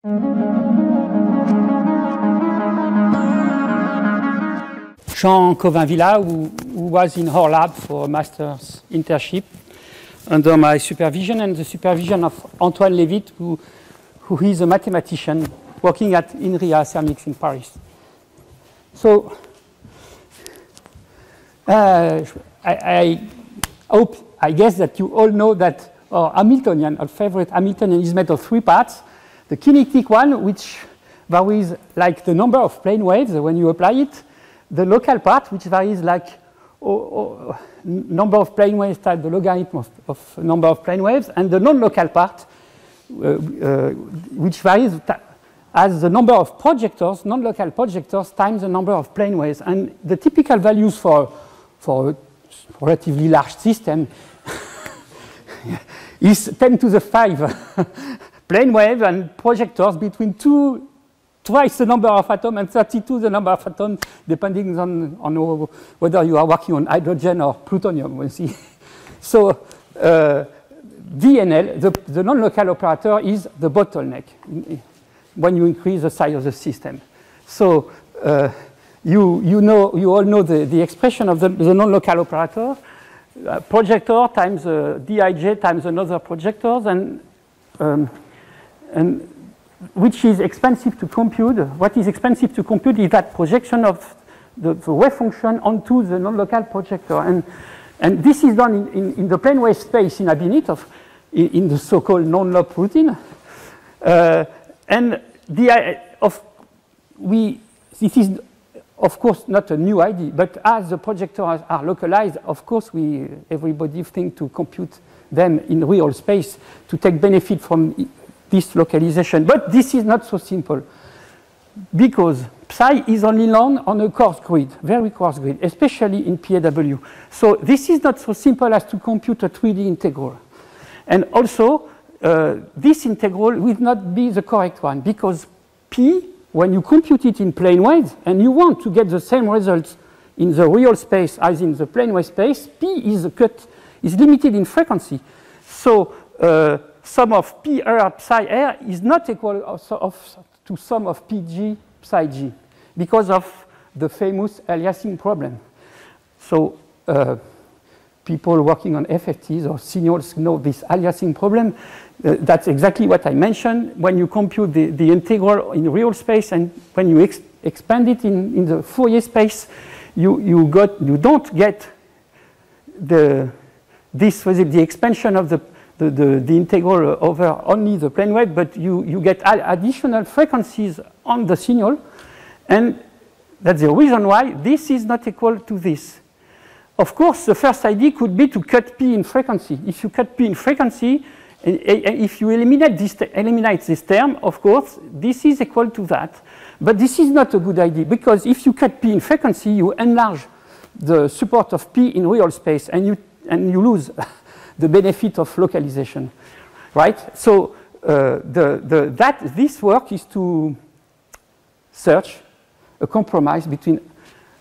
Jean Covin-Villa, who was in our lab for a master's internship under my supervision and the supervision of Antoine Levitt, who is a mathematician working at INRIA Thermics in Paris. So I guess that you all know that our Hamiltonian, our favorite Hamiltonian, is made of 3 parts. The kinetic one, which varies like the number of plane waves when you apply it. The local part, which varies like number of plane waves times the logarithm of number of plane waves. And the non-local part, which varies as the number of projectors, non-local projectors, times the number of plane waves. And the typical values for a relatively large system is 10 to the 5 plane waves and projectors between twice the number of atoms and 32 the number of atoms, depending on whether you are working on hydrogen or plutonium, we'll see. So DNL, the non-local operator, is the bottleneck when you increase the size of the system. So you all know the expression of the non-local operator, projector times Dij times another projectors, and which is expensive to compute. What is expensive to compute is that projection of the wave function onto the non-local projector. And this is done in the plane wave space in Abinitov, in the so-called non-loop routine. And this is, of course, not a new idea, but as the projectors are localized, of course, everybody thinks to compute them in real space to take benefit from this localization. But this is not so simple, because psi is only known on a coarse grid, very coarse grid, especially in PAW. So this is not so simple as to compute a 3D integral. And also, this integral will not be the correct one, because P, when you compute it in plane waves, and you want to get the same results in the real space as in the plane wave space, P is limited in frequency. So sum of P R psi R is not equal to sum of PG psi G, because of the famous aliasing problem. So people working on FFTs or signals know this aliasing problem. That's exactly what I mentioned. When you compute the integral in real space and when you expand it in the Fourier space, you don't get the expansion of the integral over only the plane wave, but you get additional frequencies on the signal, and that's the reason why this is not equal to this. Of course, the first idea could be to cut P in frequency. If you cut P in frequency, if you eliminate this term, of course, this is equal to that. But this is not a good idea, because if you cut P in frequency, you enlarge the support of P in real space, and you lose the benefit of localization, right? So this work is to search a compromise between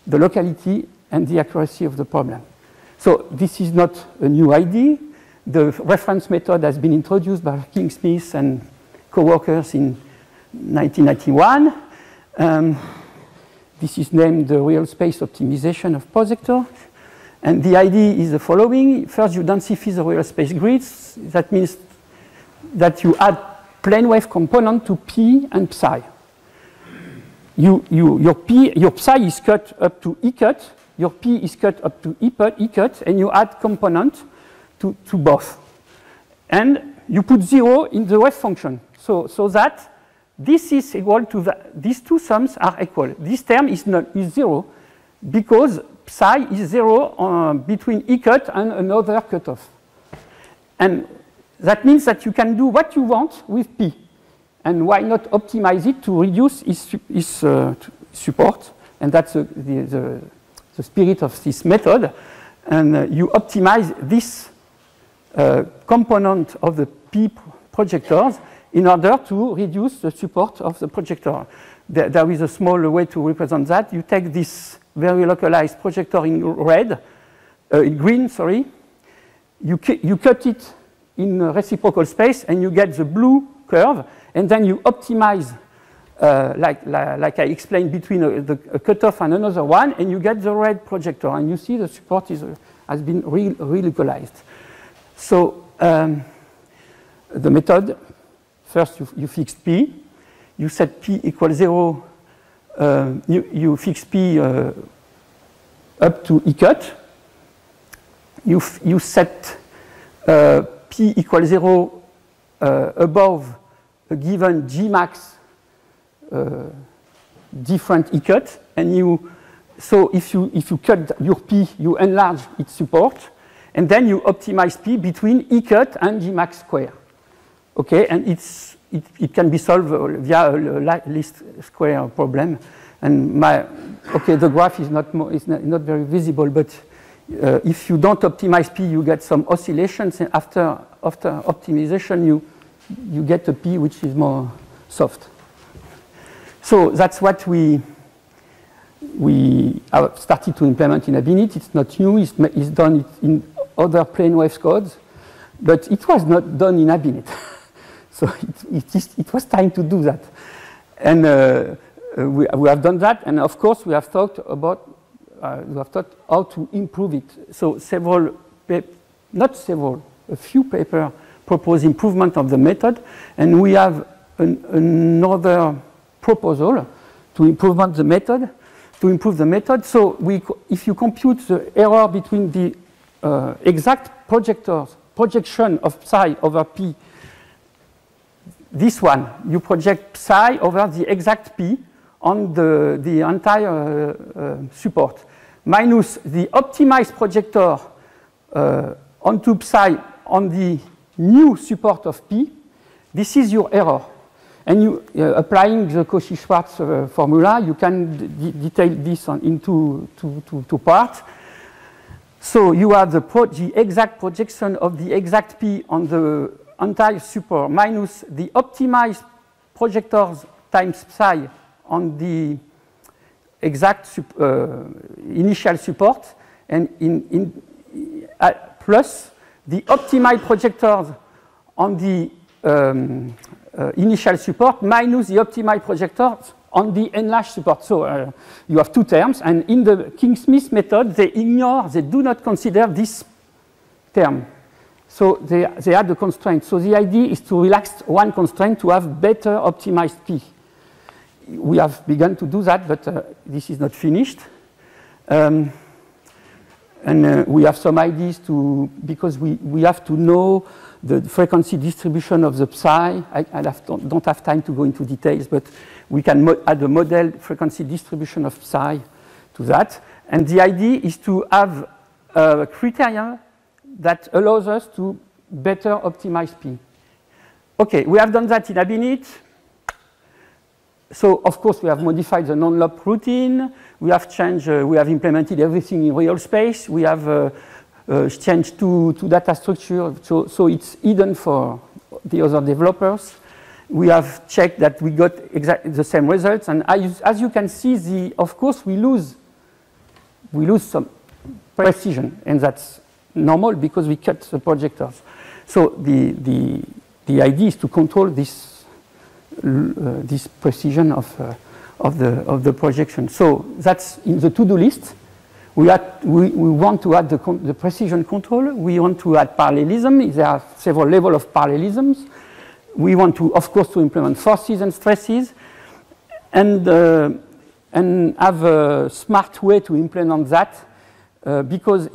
the locality and the accuracy of the problem. So this is not a new idea. The reference method has been introduced by King Smith and co-workers in 1991. This is named the real space optimization of projector. And the idea is the following. First, you densify the real space grids. That means that you add plane wave component to P and psi. Your psi is cut up to E cut. Your P is cut up to E cut, and you add component to both. And you put 0 in the wave function, so that this is equal to these two sums are equal. This term is 0 because psi is 0 between E cut and another cutoff. And that means that you can do what you want with P. And why not optimize it to reduce its support? And that's the spirit of this method. And you optimize this component of the P projectors in order to reduce the support of the projector. There is a small way to represent that. You take this very localized projector in green, sorry. You cut it in reciprocal space, and you get the blue curve. and then you optimize, like I explained, between a cutoff and another one, and you get the red projector, and you see the support has been re-localized. So the method, first you fix P, you set P equals 0, you fix P up to E cut, you set P equals 0 above a given G max different E cut, and so if you cut your P, you enlarge its support, and then you optimize P between E cut and G max square. Okay, and it can be solved via a least square problem. And the graph is not very visible, but if you don't optimize P, you get some oscillations, and after optimization, you get a P which is more soft. So that's what we have started to implement in Abinit. It's not new, it's done in other plane waves codes, but it was not done in Abinit. So it was time to do that. And we have done that, and of course we have thought how to improve it. So a few papers propose improvement of the method, and we have another proposal to improve the method. So if you compute the error between the exact projection of psi over P, this one, you project psi over the exact P on the entire support, minus the optimized projector onto psi on the new support of P. This is your error. And you, applying the Cauchy-Schwarz formula, you can detail this into two parts. So you have the exact projection of the exact P on the entire support minus the optimized projectors times psi on the exact initial support, and plus the optimized projectors on the initial support minus the optimized projectors on the enlarged support. So you have two terms, and in the King-Smith method, they do not consider this term. So they add the constraint. So the idea is to relax one constraint to have better optimized P. We have begun to do that, but this is not finished. And we have some ideas because we have to know the frequency distribution of the psi. I don't have time to go into details, but we can add a model frequency distribution of psi to that. And the idea is to have a criteria that allows us to better optimize P. Okay, we have done that in Abinit. So, of course, we have modified the non-loop routine. We have changed, we have implemented everything in real space. We have changed two data structure, so it's hidden for the other developers. We have checked that we got exactly the same results, and as you can see, of course, we lose some precision, and that's normal because we cut the projectors. So the idea is to control this precision of the projection. So that's in the to-do list. We want to add the precision control. We want to add parallelism. There are several levels of parallelisms. We want to, of course, to implement forces and stresses, and have a smart way to implement that. Because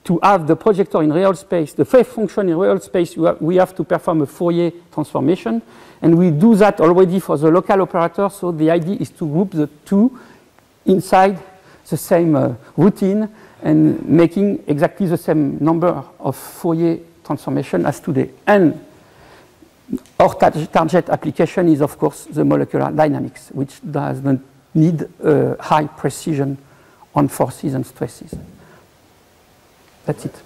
to have the projector in real space, the wave function in real space, we have to perform a Fourier transformation, and we do that already for the local operator. So the idea is to group the two inside the same routine and making exactly the same number of Fourier transformation as today. And our target application is, of course, the molecular dynamics, which does not need high precision on forces and stresses. That's it.